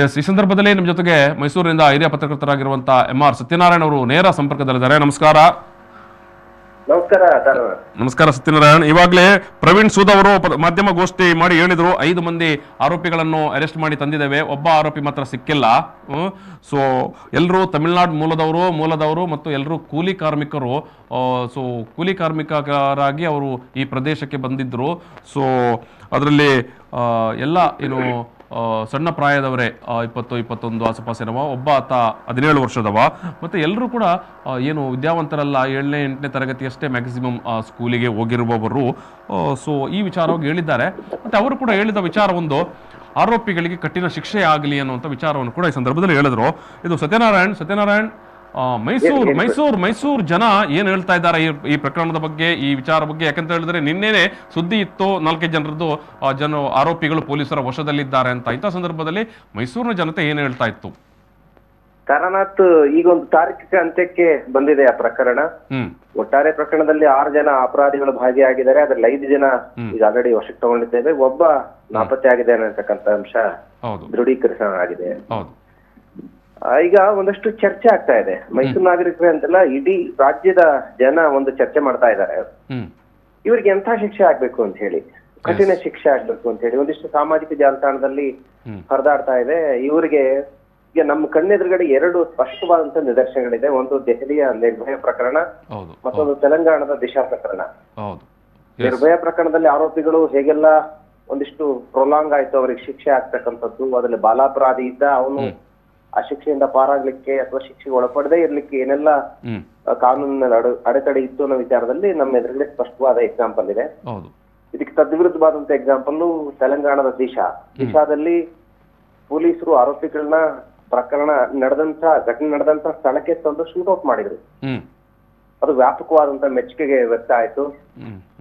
S, ಈ ಸಂದರ್ಭದಲ್ಲಿ ನಿಮ್ಮ ಜೊತೆಗೆ ಮೈಸೂರಿನಿಂದ ಹಿರಿಯ ಪತ್ರಕರ್ತರಾಗಿರುವಂತಹ MR ಸತ್ಯನಾರಾಯಣ ಅವರು ನೇರ ಸಂಪರ್ಕದಲ್ಲಿದ್ದಾರೆ. ನಮಸ್ಕಾರ. ನಮಸ್ಕಾರ ನಮಸ್ಕಾರ ಸತ್ಯನಾರಾಯಣ್. ಇವಾಗಲೇ ಪ್ರವೀಣ್ ಸೂದ್ ಅವರು ಮಾಧ್ಯಮ ಗೋಷ್ಠಿ ಮಾಡಿ ಹೇಳಿದ್ರು 5 ಮಂದಿ ಆರೋಪಿಗಳನ್ನು ಅರೆಸ್ಟ್ ಮಾಡಿ ತಂದಿದ್ದೇವೆ, ಒಬ್ಬ ಆರೋಪಿ ಮಾತ್ರ ಸಿಕ್ಕಿಲ್ಲ. ಸೊ ಎಲ್ಲರೂ ತಮಿಳುನಾಡು ಮೂಲದವರು ಮತ್ತು ಎಲ್ಲರೂ ಕೂಲಿ ಕಾರ್ಮಿಕರು. ಸೊ ಕೂಲಿ ಕಾರ್ಮಿಕರಾಗಿ ಅವರು ಈ ಪ್ರದೇಶಕ್ಕೆ ಬಂದಿದ್ರು. ಸೊ ಅದರಲ್ಲಿ ಎಲ್ಲ ಏನು ಸಣ್ಣ ಪ್ರಾಯದವರೇ 20-21 ಆಸುಪಾಸಿನವ, ಒಬ್ಬ ಆತ 17 ವರ್ಷದವ. ಮತ್ತು ಎಲ್ಲರೂ ಕೂಡ ಏನು ವಿದ್ಯಾವಂತರಲ್ಲ, 7ನೇ 8ನೇ ತರಗತಿಯಷ್ಟೇ ಮ್ಯಾಕ್ಸಿಮಮ್ ಸ್ಕೂಲಿಗೆ ಹೋಗಿರುವವರು. ಸೊ ಈ ವಿಚಾರವಾಗಿ ಹೇಳಿದ್ದಾರೆ. ಮತ್ತು ಅವರು ಕೂಡ ಹೇಳಿದ ವಿಚಾರ ಒಂದು, ಆರೋಪಿಗಳಿಗೆ ಕಠಿಣ ಶಿಕ್ಷೆ ಆಗಲಿ ಅನ್ನುವಂಥ ವಿಚಾರವನ್ನು ಕೂಡ ಈ ಸಂದರ್ಭದಲ್ಲಿ ಹೇಳಿದ್ರು. ಇದು ಸತ್ಯನಾರಾಯಣ್ ಮೈಸೂರು ಜನ ಏನ್ ಹೇಳ್ತಾ ಇದ್ದಾರೆ ಈ ಪ್ರಕರಣದ ಬಗ್ಗೆ, ಈ ವಿಚಾರ ಬಗ್ಗೆ? ಯಾಕಂತ ಹೇಳಿದ್ರೆ ನಿನ್ನೆನೆ ಸುದ್ದಿ ಇತ್ತು 4 ಜನರದ್ದು ಆರೋಪಿಗಳು ಪೊಲೀಸರ ವಶದಲ್ಲಿದ್ದಾರೆ ಅಂತ. ಇಂಥ ಸಂದರ್ಭದಲ್ಲಿ ಮೈಸೂರಿನ ಜನತೆ ಏನ್ ಹೇಳ್ತಾ ಇತ್ತು? ತಾರಾನಾಥ್, ಈಗ ಒಂದು ತಾರ್ಕಿಕ ಅಂತ್ಯಕ್ಕೆ ಬಂದಿದೆ ಆ ಪ್ರಕರಣ. ಒಟ್ಟಾರೆ ಪ್ರಕರಣದಲ್ಲಿ 6 ಜನ ಅಪರಾಧಿಗಳು ಭಾಗಿಯಾಗಿದ್ದಾರೆ. ಅದ್ರಲ್ಲಿ 5 ಜನ ಈಗ ಆಲ್ರೆಡಿ ವಶಕ್ಕೆ ತಗೊಂಡಿದ್ದೇವೆ. ಒಬ್ಬ ನಾಪತ್ತೆ ಆಗಿದ್ದಾನೆ ಅಂತಕ್ಕಂಥ ಅಂಶ ದೃಢೀಕರಿಸಲಾಗಿದೆ. ಈಗ ಒಂದಷ್ಟು ಚರ್ಚೆ ಆಗ್ತಾ ಇದೆ. ಮೈಸೂರು ನಾಗರಿಕರೇ ಅಂತೆಲ್ಲ ಇಡೀ ರಾಜ್ಯದ ಜನ ಒಂದು ಚರ್ಚೆ ಮಾಡ್ತಾ ಇದ್ದಾರೆ. ಇವ್ರಿಗೆ ಎಂಥ ಶಿಕ್ಷೆ ಆಗ್ಬೇಕು ಅಂತ ಹೇಳಿ, ಕಠಿಣ ಶಿಕ್ಷೆ ಆಗ್ಬೇಕು ಅಂತ ಹೇಳಿ ಒಂದಿಷ್ಟು ಸಾಮಾಜಿಕ ಜಾಲತಾಣದಲ್ಲಿ ಹರಿದಾಡ್ತಾ ಇದೆ. ಇವರಿಗೆ ಈಗ ನಮ್ಮ ಕಣ್ಣೆದುರುಗಡೆ 2 ಸ್ಪಷ್ಟವಾದಂತ ನಿದರ್ಶನಗಳಿದೆ. ಒಂದು ದೆಹಲಿಯ ನಿರ್ಭಯ ಪ್ರಕರಣ, ಮತ್ತೊಂದು ತೆಲಂಗಾಣದ ದಿಶಾ ಪ್ರಕರಣ. ನಿರ್ಭಯ ಪ್ರಕರಣದಲ್ಲಿ ಆರೋಪಿಗಳು ಹೇಗೆಲ್ಲ ಒಂದಿಷ್ಟು ಪ್ರೊಲಾಂಗ್ ಆಯ್ತು, ಅವ್ರಿಗೆ ಶಿಕ್ಷೆ ಆಗ್ತಕ್ಕಂಥದ್ದು. ಅದ್ರಲ್ಲಿ ಬಾಲಾಪರಾಧಿ ಇದ್ದ, ಅವನು ಆ ಶಿಕ್ಷೆಯಿಂದ ಪಾರಾಗ್ಲಿಕ್ಕೆ ಅಥವಾ ಶಿಕ್ಷೆಗೆ ಒಳಪಡದೆ ಇರ್ಲಿಕ್ಕೆ ಏನೆಲ್ಲ ಕಾನೂನಿನ ಅಡೆತಡೆ ಇತ್ತು ಅನ್ನೋ ವಿಚಾರದಲ್ಲಿ ನಮ್ಮ ಎದುರುಗಡೆ ಸ್ಪಷ್ಟವಾದ ಎಕ್ಸಾಂಪಲ್ ಇದೆ. ಇದಕ್ಕೆ ತದ್ವಿರುದ್ಧವಾದಂತ ಎಕ್ಸಾಂಪಲ್ ತೆಲಂಗಾಣದ ದಿಶಾದಲ್ಲಿ ಪೊಲೀಸರು ಆರೋಪಿಗಳನ್ನ ಘಟನೆ ನಡೆದಂತ ಸ್ಥಳಕ್ಕೆ ತಂದು ಶೂಟ್ಔಟ್ ಮಾಡಿದ್ರು. ಅದು ವ್ಯಾಪಕವಾದಂತ ಮೆಚ್ಚುಗೆಗೆ ವ್ಯಕ್ತ ಆಯ್ತು,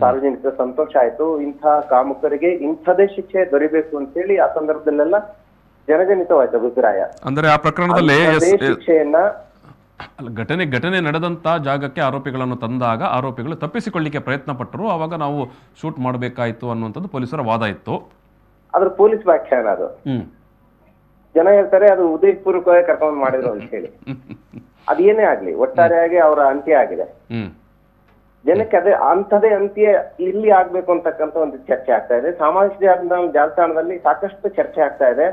ಸಾರ್ವಜನಿಕ ಸಂತೋಷ ಆಯ್ತು. ಇಂಥ ಕಾಮುಕರಿಗೆ ಇಂಥದೇ ಶಿಕ್ಷೆ ದೊರಿಬೇಕು ಅಂತ ಹೇಳಿ ಆ ಸಂದರ್ಭದಲ್ಲೆಲ್ಲ ಜನಜನಿತವಾಯ್ತು ಅಭಿಪ್ರಾಯ. ಅಂದ್ರೆ ಆ ಪ್ರಕರಣದಲ್ಲಿ ಶಿಕ್ಷೆಯನ್ನ ಘಟನೆ ನಡೆದಂತ ಜಾಗಕ್ಕೆ ಆರೋಪಿಗಳನ್ನು ತಂದಾಗ ಆರೋಪಿಗಳು ತಪ್ಪಿಸಿಕೊಳ್ಳಿಕ್ಕೆ ಪ್ರಯತ್ನ ಪಟ್ಟರು. ಆವಾಗ ನಾವು ಶೂಟ್ ಮಾಡಬೇಕಾಯ್ತು ಅನ್ನುವಂಥದ್ದು ಪೊಲೀಸರ ವಾದ ಇತ್ತು. ಅದ್ರ ಪೊಲೀಸ್ ವ್ಯಾಖ್ಯಾನ ಅದು. ಜನ ಹೇಳ್ತಾರೆ ಅದು ಉದ್ದೇಶಪೂರ್ವಕವಾಗಿ ಕರ್ಕೊಂಡು ಮಾಡಿದ್ರು ಅಂತ ಹೇಳಿ. ಅದೇನೇ ಆಗ್ಲಿ, ಒಟ್ಟಾರೆಯಾಗಿ ಅವರ ಅಂತ್ಯ ಆಗಿದೆ. ಜನಕ್ಕೆ ಅಂಥದೇ ಅಂತ್ಯ ಇಲ್ಲಿ ಆಗ್ಬೇಕು ಅಂತಕ್ಕಂಥ ಒಂದು ಚರ್ಚೆ ಆಗ್ತಾ ಇದೆ. ಸಾಮಾಜಿಕ ಜಾಲತಾಣದಲ್ಲಿ ಸಾಕಷ್ಟು ಚರ್ಚೆ ಆಗ್ತಾ ಇದೆ.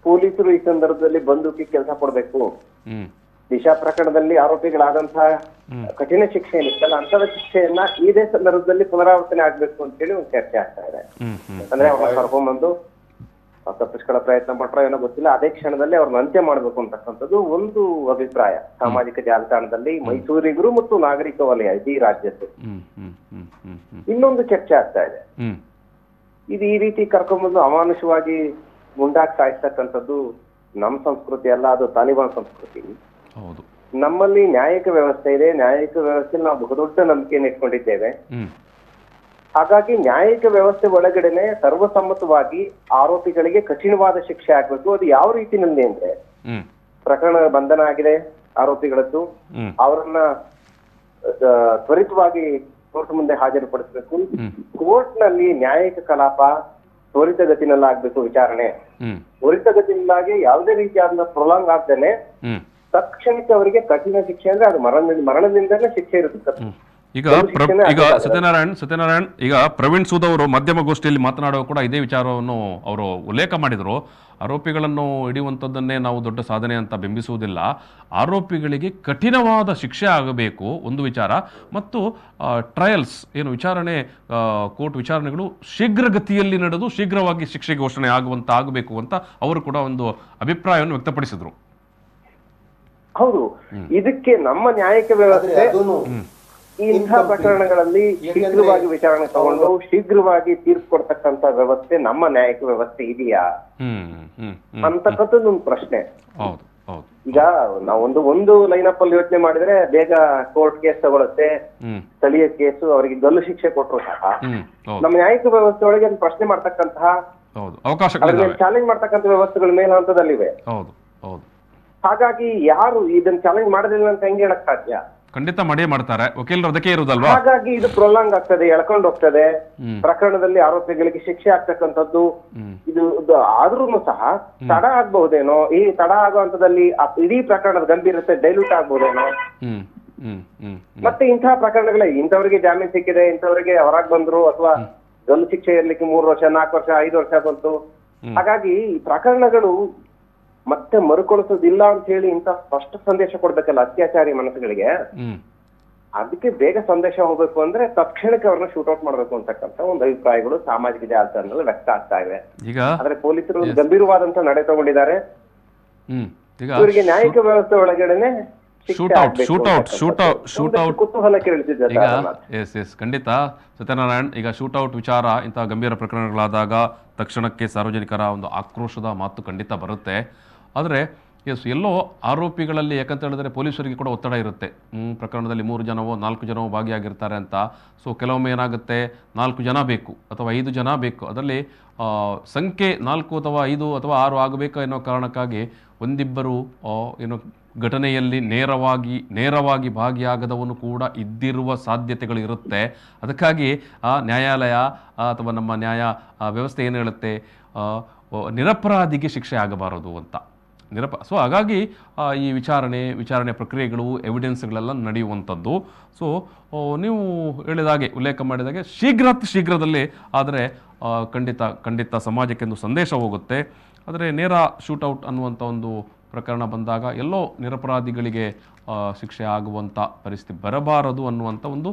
ಪೊಲೀಸರು ಈ ಸಂದರ್ಭದಲ್ಲಿ ಬಂದೂಕಿ ಕೆಲಸ ಕೊಡ್ಬೇಕು, ದಿಶಾ ಪ್ರಕರಣದಲ್ಲಿ ಆರೋಪಿಗಳಾದಂತಹ ಕಠಿಣ ಶಿಕ್ಷೆ ಏನಿತ್ತಲ್ಲ ಅಂತದ ಶಿಕ್ಷೆಯನ್ನ ಇದೇ ಸಂದರ್ಭದಲ್ಲಿ ಪುನರಾವರ್ತನೆ ಆಗ್ಬೇಕು ಅಂತ ಹೇಳಿ ಒಂದು ಚರ್ಚೆ ಆಗ್ತಾ ಇದೆ. ಅಂದ್ರೆ ಅವ್ರನ್ನ ಕರ್ಕೊಂಡ್ಬಂದು ತಪ್ಪಿಸ್ಕೊಳ್ಳೋ ಪ್ರಯತ್ನ ಪಟ್ರ ಏನೋ ಗೊತ್ತಿಲ್ಲ, ಅದೇ ಕ್ಷಣದಲ್ಲಿ ಅವ್ರನ್ನ ಅಂತ್ಯ ಮಾಡ್ಬೇಕು ಅಂತಕ್ಕಂಥದ್ದು ಒಂದು ಅಭಿಪ್ರಾಯ ಸಾಮಾಜಿಕ ಜಾಲತಾಣದಲ್ಲಿ ಮೈಸೂರಿಗರು ಮತ್ತು ನಾಗರಿಕ ವಲಯ ಇಡೀ ರಾಜ್ಯದ್ದು. ಇನ್ನೊಂದು ಚರ್ಚೆ ಆಗ್ತಾ ಇದೆ, ಇದು ಈ ರೀತಿ ಕರ್ಕೊಂಡ್ಬಂದು ಅಮಾನುಷವಾಗಿ ಗುಂಡಾಗಿ ಸಾಯಿಸ್ತಕ್ಕಂಥದ್ದು ನಮ್ಮ ಸಂಸ್ಕೃತಿ ಅಲ್ಲ, ಅದು ತಾಲಿಬಾನ್ ಸಂಸ್ಕೃತಿ. ನಮ್ಮಲ್ಲಿ ನ್ಯಾಯಿಕ ವ್ಯವಸ್ಥೆ ಇದೆ. ನ್ಯಾಯಿಕ ವ್ಯವಸ್ಥೆಯಲ್ಲಿ ನಾವು ಬಹುದೊಡ್ಡ ನಂಬಿಕೆಯನ್ನು ಇಟ್ಕೊಂಡಿದ್ದೇವೆ. ಹಾಗಾಗಿ ನ್ಯಾಯಿಕ ವ್ಯವಸ್ಥೆ ಒಳಗಡೆನೆ ಸರ್ವಸಮ್ಮತವಾಗಿ ಆರೋಪಿಗಳಿಗೆ ಕಠಿಣವಾದ ಶಿಕ್ಷೆ ಆಗ್ಬೇಕು. ಅದು ಯಾವ ರೀತಿನಲ್ಲಿ ಅಂದ್ರೆ, ಪ್ರಕರಣ ಬಂಧನ ಆಗಿದೆ ಆರೋಪಿಗಳದ್ದು, ಅವರನ್ನ ತ್ವರಿತವಾಗಿ ಕೋರ್ಟ್ ಮುಂದೆ ಹಾಜರುಪಡಿಸಬೇಕು. ಕೋರ್ಟ್ ನಲ್ಲಿ ನ್ಯಾಯಿಕ ಕಲಾಪ ತ್ವರಿತಗತಿನಲ್ಲಿ ಆಗ್ಬೇಕು. ವಿಚಾರಣೆ ತ್ವರಿತಗತಿನಲ್ಲಾಗಿ ಯಾವುದೇ ರೀತಿಯಾದ ಪ್ರೊಲಾಂಗ್ ಆಗ್ದೇನೆ ತಕ್ಷಣಕ್ಕೆ ಅವರಿಗೆ ಕಠಿಣ ಶಿಕ್ಷೆ ಅಂದ್ರೆ ಅದು ಮರಣದಿಂದಲೇ ಶಿಕ್ಷೆ ಇರುತ್ತೆ. ಈಗ ಸತ್ಯನಾರಾಯಣ್ ಈಗ ಪ್ರವೀಣ್ ಸೂದ್ ಅವರು ಮಾಧ್ಯಮ ಗೋಷ್ಠಿಯಲ್ಲಿ ಮಾತನಾಡುವ ಕೂಡ ಇದೇ ವಿಚಾರವನ್ನು ಅವರು ಉಲ್ಲೇಖ ಮಾಡಿದರು. ಆರೋಪಿಗಳನ್ನು ಹಿಡಿಯುವಂಥದ್ದನ್ನೇ ನಾವು ದೊಡ್ಡ ಸಾಧನೆ ಅಂತ ಬಿಂಬಿಸುವುದಿಲ್ಲ, ಆರೋಪಿಗಳಿಗೆ ಕಠಿಣವಾದ ಶಿಕ್ಷೆ ಆಗಬೇಕು ಒಂದು ವಿಚಾರ, ಮತ್ತು ಟ್ರಯಲ್ಸ್ ಏನು ವಿಚಾರಣೆ, ಕೋರ್ಟ್ ವಿಚಾರಣೆಗಳು ಶೀಘ್ರಗತಿಯಲ್ಲಿ ನಡೆದು ಶೀಘ್ರವಾಗಿ ಶಿಕ್ಷೆ ಘೋಷಣೆ ಆಗಬೇಕು ಅಂತ ಅವರು ಕೂಡ ಒಂದು ಅಭಿಪ್ರಾಯವನ್ನು ವ್ಯಕ್ತಪಡಿಸಿದ್ರು. ಹೌದು, ಇದಕ್ಕೆ ನಮ್ಮ ನ್ಯಾಯಿಕ ವ್ಯವಸ್ಥೆ ಇಂಥ ಪ್ರಕರಣಗಳಲ್ಲಿ ಶೀಘ್ರವಾಗಿ ವಿಚಾರಣೆ ತಗೊಂಡು ಶೀಘ್ರವಾಗಿ ತೀರ್ಪು ಕೊಡ್ತಕ್ಕಂತ ವ್ಯವಸ್ಥೆ ನಮ್ಮ ನ್ಯಾಯಿಕ ವ್ಯವಸ್ಥೆ ಇದೆಯಾ ಅಂತಕ್ಕಂಥದ್ದು ಒಂದು ಪ್ರಶ್ನೆ. ಈಗ ನಾವು ಒಂದು ಲೈನ್ ಅಪ್ ಅಲ್ಲಿ ಯೋಚನೆ ಮಾಡಿದ್ರೆ ಬೇಗ ಕೋರ್ಟ್ ಕೇಸ್ ತಗೊಳುತ್ತೆ, ಸ್ಥಳೀಯ ಕೇಸು, ಅವರಿಗೆ ಗಲ್ಲು ಶಿಕ್ಷೆ ಕೊಟ್ಟರು ಸಾಕ. ನಮ್ಮ ನ್ಯಾಯಿಕ ವ್ಯವಸ್ಥೆ ಒಳಗೆ ಪ್ರಶ್ನೆ ಮಾಡ್ತಕ್ಕಂತಹ ಚಾಲೆಂಜ್ ಮಾಡ್ತಕ್ಕಂಥ ವ್ಯವಸ್ಥೆಗಳ ಮೇಲ್ ಹಂತದಲ್ಲಿವೆ. ಹಾಗಾಗಿ ಯಾರು ಇದನ್ನ ಚಾಲೆಂಜ್ ಮಾಡೋದಿಲ್ಲ ಅಂತ ಹೆಂಗೆ ಹೇಳಕ್ ಸಾಧ್ಯ? ಖಂಡಿತ ಮಾಡೇ ಮಾಡ್ತಾರೆ, ವಕೀಲರು ಅದಕ್ಕೆ ಇರುದಲ್ವಾ. ಹಾಗಾಗಿ ಇದು ಪ್ರೊಲಾಂಗ್ ಆಗ್ತದೆ, ಎಳ್ಕೊಂಡು ಹೋಗ್ತದೆ. ಪ್ರಕರಣದಲ್ಲಿ ಆರೋಪಿಗಳಿಗೆ ಶಿಕ್ಷೆ ಆಗ್ತಕ್ಕಂಥದ್ದು ಇದು ಆದ್ರೂ ಸಹ ತಡ ಆಗ್ಬಹುದೇನೋ, ಈ ತಡ ಆಗೋ ಹಂತದಲ್ಲಿ ಇಡೀ ಪ್ರಕರಣದ ಗಂಭೀರತೆ ಡೈಲ್ಯೂಟ್ ಆಗ್ಬಹುದೇನೋ. ಮತ್ತೆ ಇಂತಹ ಪ್ರಕರಣಗಳೇ, ಇಂಥವ್ರಿಗೆ ಜಾಮೀನ್ ಸಿಕ್ಕಿದೆ, ಇಂಥವ್ರಿಗೆ ಹೊರಗ್ ಬಂದ್ರು ಅಥವಾ ಗಲ್ಲು ಶಿಕ್ಷೆ ಇರ್ಲಿಕ್ಕೆ 3 ವರ್ಷ 4 ವರ್ಷ 5 ವರ್ಷ ಬಂತು. ಹಾಗಾಗಿ ಈ ಪ್ರಕರಣಗಳು ಮತ್ತೆ ಮರುಕಳಿಸೋದಿಲ್ಲ ಅಂತ ಹೇಳಿ ಇಂತ ಸ್ಪಷ್ಟ ಸಂದೇಶ ಕೊಡ್ಬೇಕಲ್ಲ ಅತ್ಯಾಚಾರಿ ಮನಸ್ಸುಗಳಿಗೆ. ಅದಕ್ಕೆ ಬೇಗ ಸಂದೇಶ ಹೋಗ್ಬೇಕು ಅಂದ್ರೆ ತಕ್ಷಣಕ್ಕೆ ಅವ್ರನ್ನ ಶೂಟ್ಔಟ್ ಮಾಡ್ಬೇಕು ಅಂತಕ್ಕಂಥ ಒಂದು ಅಭಿಪ್ರಾಯಗಳು ಸಾಮಾಜಿಕ ಜಾಲತಾಣದಲ್ಲಿ ವ್ಯಕ್ತ ಆಗ್ತಾ ಇವೆ. ಆದ್ರೆ ಪೊಲೀಸರು ಗಂಭೀರವಾದಂತ ನಡೆ ತಗೊಂಡಿದ್ದಾರೆ. ಇವರಿಗೆ ನ್ಯಾಯಿಕ ವ್ಯವಸ್ಥೆ ಒಳಗಡೆನೆ ಕುತೂಹಲ ಕೇಳಿಸಿದ್ದಾರೆ. ಖಂಡಿತ ಸತ್ಯನಾರಾಯಣ್, ಈಗ ಶೂಟೌಟ್ ವಿಚಾರ ಇಂತಹ ಗಂಭೀರ ಪ್ರಕರಣಗಳಾದಾಗ ತಕ್ಷಣಕ್ಕೆ ಸಾರ್ವಜನಿಕರ ಒಂದು ಆಕ್ರೋಶದ ಮಾತು ಖಂಡಿತ ಬರುತ್ತೆ. ಆದರೆ ಎಲ್ಲೋ ಆರೋಪಿಗಳಲ್ಲಿ, ಯಾಕಂತ ಹೇಳಿದ್ರೆ ಪೊಲೀಸರಿಗೆ ಕೂಡ ಒತ್ತಡ ಇರುತ್ತೆ. ಪ್ರಕರಣದಲ್ಲಿ 3 ಜನವೋ 4 ಜನವೋ ಭಾಗಿಯಾಗಿರ್ತಾರೆ ಅಂತ. ಸೊ ಕೆಲವೊಮ್ಮೆ ಏನಾಗುತ್ತೆ, 4 ಜನ ಬೇಕು ಅಥವಾ 5 ಜನ ಬೇಕು. ಅದರಲ್ಲಿ ಸಂಖ್ಯೆ 4 ಅಥವಾ 5 ಅಥವಾ 6 ಆಗಬೇಕು ಅನ್ನೋ ಕಾರಣಕ್ಕಾಗಿ ಒಂದಿಬ್ಬರು ಏನೋ ಘಟನೆಯಲ್ಲಿ ನೇರವಾಗಿ ಭಾಗಿಯಾಗದವನು ಕೂಡ ಇದ್ದಿರುವ ಸಾಧ್ಯತೆಗಳು ಇರುತ್ತೆ. ಅದಕ್ಕಾಗಿ ನ್ಯಾಯಾಲಯ ಅಥವಾ ನಮ್ಮ ನ್ಯಾಯ ವ್ಯವಸ್ಥೆ ಏನು ಹೇಳುತ್ತೆ, ನಿರಪರಾಧಿಗೆ ಶಿಕ್ಷೆ ಆಗಬಾರದು ಅಂತ. ಸೊ ಹಾಗಾಗಿ ಈ ವಿಚಾರಣೆ ಪ್ರಕ್ರಿಯೆಗಳು, ಎವಿಡೆನ್ಸ್ಗಳೆಲ್ಲ ನಡೆಯುವಂಥದ್ದು. ಸೊ ನೀವು ಹೇಳಿದಾಗೆ, ಉಲ್ಲೇಖ ಮಾಡಿದಾಗೆ ಶೀಘ್ರದಲ್ಲಿ ಆದರೆ ಖಂಡಿತ ಸಮಾಜಕ್ಕೆ ಒಂದು ಸಂದೇಶ ಹೋಗುತ್ತೆ. ಆದರೆ ನೇರ ಶೂಟೌಟ್ ಅನ್ನುವಂಥ ಒಂದು ಪ್ರಕರಣ ಬಂದಾಗ ಎಲ್ಲೋ ನಿರಪರಾಧಿಗಳಿಗೆ ಶಿಕ್ಷೆ ಆಗುವಂಥ ಪರಿಸ್ಥಿತಿ ಬರಬಾರದು ಅನ್ನುವಂಥ ಒಂದು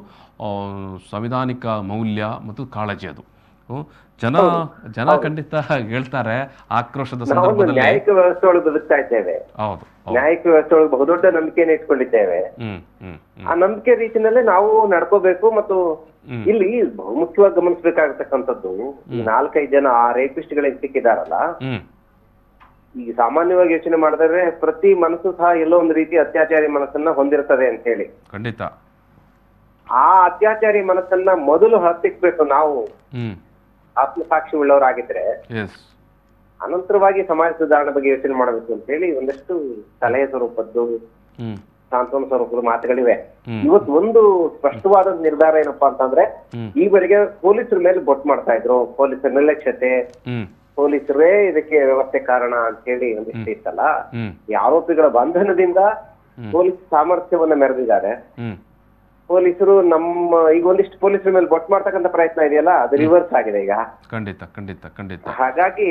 ಸಂವಿಧಾನಿಕ ಮೌಲ್ಯ ಮತ್ತು ಕಾಳಜಿ ಅದು. ಜನ ಖಂಡಿತ ಹೇಳ್ತಾರೆ ಆಕ್ರೋಶದ ಸಂದರ್ಭದಲ್ಲಿ. ನ್ಯಾಯಿಕ ವ್ಯವಸ್ಥೆ ಒಳಗೆ ಬದುಕ್ತಾ ಇದ್ದೇವೆ. ಹೌದು, ನ್ಯಾಯಿಕ ವ್ಯವಸ್ಥೆ ಒಳಗೆ ಬಹುದೊಡ್ಡ ನಂಬಿಕೆಯನ್ನು ಇಟ್ಕೊಂಡಿದ್ದೇವೆ. ಆ ನಂಬಿಕೆ ರೀತಿಯಲ್ಲೇ ನಾವು ನಡ್ಕೋಬೇಕು. ಮತ್ತು ಇಲ್ಲಿ ಬಹುಮುಖ್ಯವಾಗಿ ಗಮನಿಸಬೇಕಾಗತಕ್ಕಂಥದ್ದು, ಈ 4-5 ಜನ ರೇಪಿಸ್ಟ್ಗಳಿಗೆ ಸಿಕ್ಕಿದಾರಲ್ಲ, ಈಗ ಸಾಮಾನ್ಯವಾಗಿ ಯೋಚನೆ ಮಾಡಿದ್ರೆ ಪ್ರತಿ ಮನಸ್ಸು ಸಹ ಎಲ್ಲೋ ಒಂದು ರೀತಿ ಅತ್ಯಾಚಾರಿ ಮನಸ್ಸನ್ನ ಹೊಂದಿರ್ತದೆ ಅಂತ ಹೇಳಿ. ಖಂಡಿತ ಆ ಅತ್ಯಾಚಾರಿ ಮನಸ್ಸನ್ನ ಮೊದಲು ಹತ್ತಿಕ್ಬೇಕು ನಾವು, ಆತ್ಮಸಾಕ್ಷಿ ಉಳ್ಳವರಾಗಿದ್ರೆ. ಅನಂತರವಾಗಿ ಸಮಾಜ ಸುಧಾರಣೆ ಬಗ್ಗೆ ಯೋಚನೆ ಮಾಡಬೇಕು ಅಂತ ಹೇಳಿ ಒಂದಷ್ಟು ಸಲಹೆ ಸ್ವರೂಪದ್ದು, ಸಾಂತ್ವನ ಸ್ವರೂಪದ ಮಾತುಗಳಿವೆ. ಇವತ್ತು ಒಂದು ಸ್ಪಷ್ಟವಾದ ನಿರ್ಧಾರ ಏನಪ್ಪಾ ಅಂತಂದ್ರೆ, ಈವರೆಗೆ ಪೊಲೀಸರ ಮೇಲೆ ಬೊಟ್ಟು ಮಾಡ್ತಾ ಇದ್ರು, ಪೊಲೀಸರ ನಿರ್ಲಕ್ಷ್ಯತೆ, ಪೊಲೀಸರೇ ಇದಕ್ಕೆ ವ್ಯವಸ್ಥೆ ಕಾರಣ ಅಂತ ಹೇಳಿ ಒಂದಿಷ್ಟು ಇತ್ತಲ್ಲ. ಈ ಆರೋಪಿಗಳ ಬಂಧನದಿಂದ ಪೊಲೀಸ್ ಸಾಮರ್ಥ್ಯವನ್ನ ಮೆರೆದಿದ್ದಾರೆ. ಪೊಲೀಸರು ಈಗ ಒಂದಿಷ್ಟು ಪೊಲೀಸರ ಮೇಲೆ ಬೊಟ್ಟು ಮಾಡ್ತಕ್ಕಂಥ ಪ್ರಯತ್ನ ಇದೆಯಲ್ಲ, ಅದು ರಿವರ್ಸ್ ಆಗಿದೆ ಈಗ. ಖಂಡಿತ. ಹಾಗಾಗಿ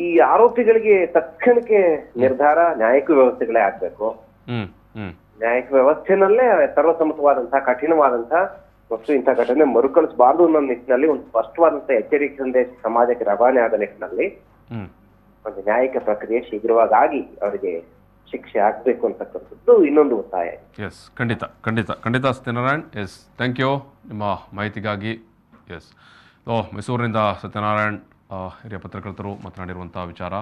ಈ ಆರೋಪಿಗಳಿಗೆ ತಕ್ಷಣಕ್ಕೆ ನಿರ್ಧಾರ ನ್ಯಾಯಿಕ ವ್ಯವಸ್ಥೆಗಳೇ ಆಗ್ಬೇಕು. ನ್ಯಾಯಿಕ ವ್ಯವಸ್ಥೆನಲ್ಲೇ ಸರ್ವಸಮ್ಮತವಾದಂತಹ ಕಠಿಣವಾದಂತಹ ಮತ್ತು ಇಂಥ ಘಟನೆ ಮರುಕಳಿಸಬಾರದು ಅನ್ನೋ ನಿಟ್ಟಿನಲ್ಲಿ ಒಂದು ಸ್ಪಷ್ಟವಾದಂತಹ ಎಚ್ಚರಿಕೆ ಸಂದೇಶ ಸಮಾಜಕ್ಕೆ ರವಾನೆ ಆದ ನಿಟ್ಟಿನಲ್ಲಿ ಒಂದು ನ್ಯಾಯಿಕ ಪ್ರಕ್ರಿಯೆ ಶೀಘ್ರವಾಗಿ ಅವರಿಗೆ ಶಿಕ್ಷೆ ಆಗ್ಬೇಕು ಅಂತಕ್ಕಂಥದ್ದು ಇನ್ನೊಂದು ಒತ್ತಾಯ. ಖಂಡಿತ ಸತ್ಯನಾರಾಯಣ್. ಥ್ಯಾಂಕ್ ಯು ನಿಮ್ಮ ಮಾಹಿತಿಗಾಗಿ. ಮೈಸೂರಿನಿಂದ ಸತ್ಯನಾರಾಯಣ್ ಹಿರಿಯ ಪತ್ರಕರ್ತರು ಮಾತನಾಡಿರುವಂತಹ ವಿಚಾರ.